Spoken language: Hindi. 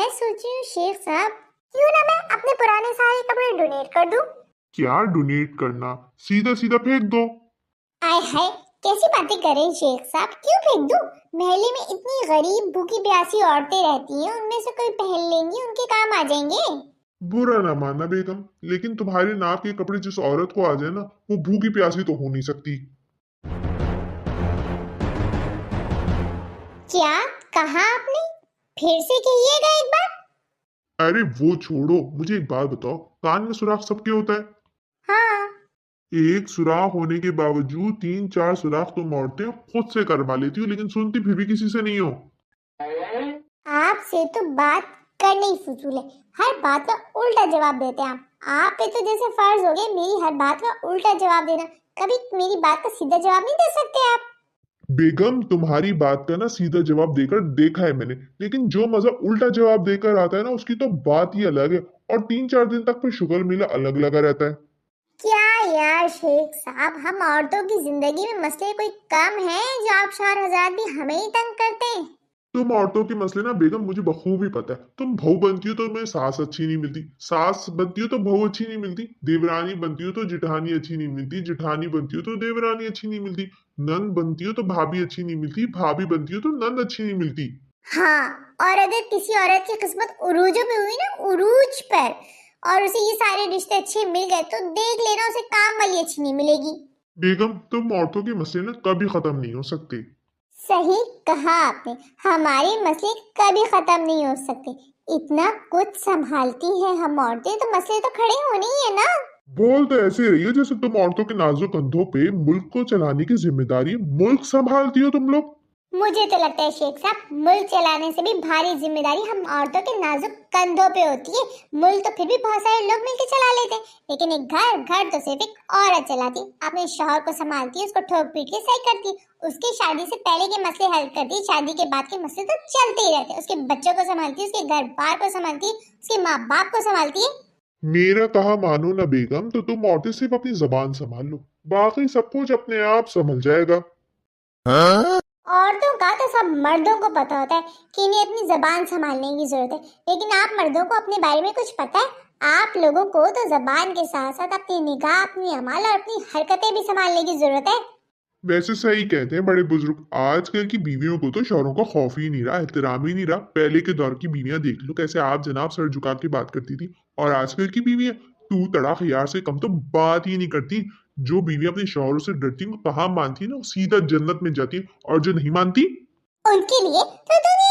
मैं सोच रही हूँ शेख साहब, क्यों ना मैं अपने पुराने सारे कपड़े डोनेट कर दूं। क्या डोनेट करना, सीधा सीधा फेंक दो। आय हाय, कैसी बातें करें शेख साहब, क्यों फेंक दूं। महल्ले में इतनी गरीब भूखी प्यासी औरतें रहती हैं, उनमें से कोई पहन लेंगी, उनके काम आ जाएंगे। बुरा ना मानना बेगम, लेकिन तुम्हारे नाप के कपड़े जिस औरत को आ जाए ना, वो भूखी प्यासी तो हो नहीं सकती। क्या कहा आपने? फिर से कहिएगा एक बार। अरे वो छोड़ो, मुझे एक बात बताओ, कान में सुराख सबके होता है। हाँ। एक सुराख होने के बावजूद तीन चार सुराख तुम औरतें खुद से करवा लेती हो, लेकिन सुनती फिर भी किसी से नहीं हो। आपसे तो बात करनी ही फजूल है। हर बात का उल्टा जवाब देते हैं आप पे तो जैसे फर्ज हो गया मेरी हर बात का उल्टा जवाब देना। कभी मेरी बात का सीधा जवाब नहीं दे सकते आप? बेगम, तुम्हारी बात का ना सीधा जवाब देकर देखा है मैंने, लेकिन जो मजा उल्टा जवाब देकर आता है ना, उसकी तो बात ही अलग है। और तीन चार दिन तक फिर शुगर मिला अलग लगा रहता है। क्या यार शेख साहब, हम औरतों की जिंदगी में मसले कोई कम है जो आप शार हजार भी हमें ही तंग करते हैं? तुम औरतों के मसले ना बेगम मुझे बखूबी पता है। तुम बहू बनती हो तो तुम्हें सास अच्छी नहीं मिलती, सास बनती हो तो बहू अच्छी नहीं मिलती, देवरानी बनती हो तो जिठानी अच्छी नहीं मिलती, जिठानी बनती हो तो देवरानी अच्छी नहीं मिलती, नंद बनती हो तो भाभी अच्छी नहीं मिलती, भाभी बनती हो तो नंद अच्छी नहीं मिलती। हाँ, और अगर किसी औरत की किस्मत उरूजों पे हुई ना, उरूज पर, और उसे ये सारे रिश्ते अच्छे मिल गए तो देख लेना उसे काम वाली अच्छी नहीं मिलेगी। बेगम, तुम औरतों के मसले ना कभी खत्म नहीं हो सकते। सही कहा आपने, हमारे मसले कभी खत्म नहीं हो सकते। इतना कुछ संभालती है हम औरतें तो मसले तो खड़े होने ही है ना। बोल तो ऐसे रही है जैसे तुम औरतों के नाजुक कंधों पे मुल्क को चलाने की जिम्मेदारी, मुल्क संभालती हो तुम लोग। मुझे तो लगता है शेख साहब, मुल्क चलाने से भी भारी जिम्मेदारी हम औरतों के नाजुक कंधों पे होती है। मुल्क तो फिर भी बहुत सारे लोग मिलकर चला लेते हैं, लेकिन एक घर घर तो सिर्फ एक औरत चलाती। अपने शौहर को संभालती है, उसको ठोक पीट के सही करती, उसकी शादी से पहले के मसले हल करती, शादी के बाद के मसले तो चलते ही रहते, उसके बच्चों को संभालती, उसके घर बार को संभालती, उसके माँ बाप को संभालती है। मेरा कहा मानो ना बेगम, तो तुम औरतें सिर्फ अपनी जबान संभाल लो, बाकी सब कुछ अपने आप संभल जाएगा। औरतों का तो सब मर्दों को पता होता है कि इन्हें अपनी जबान संभालने की जरूरत है, लेकिन आप मर्दों को अपने बारे में कुछ पता है? आप लोगों को तो जबान के साथ साथ अपनी निगाह, अपनी अमाल और अपनी हरकतें भी संभालने की जरूरत है। वैसे सही कहते हैं बड़े बुजुर्ग, आजकल की बीवियों को तो शौहरों का खौफ ही नहीं रहा, एहतराम ही नहीं रहा। पहले के दौर की बीवियां देख लो कैसे आप जनाब सर झुका के बात करती थी, और आजकल की बीवियां तू तड़ाक यार से कम तो बात ही नहीं करती। जो बीवियां अपने शौहरों से डरती हैं, वो कहाँ मानती है ना, वो सीधा जन्नत में जाती है, और जो नहीं मानती उनके लिए तो दुनिया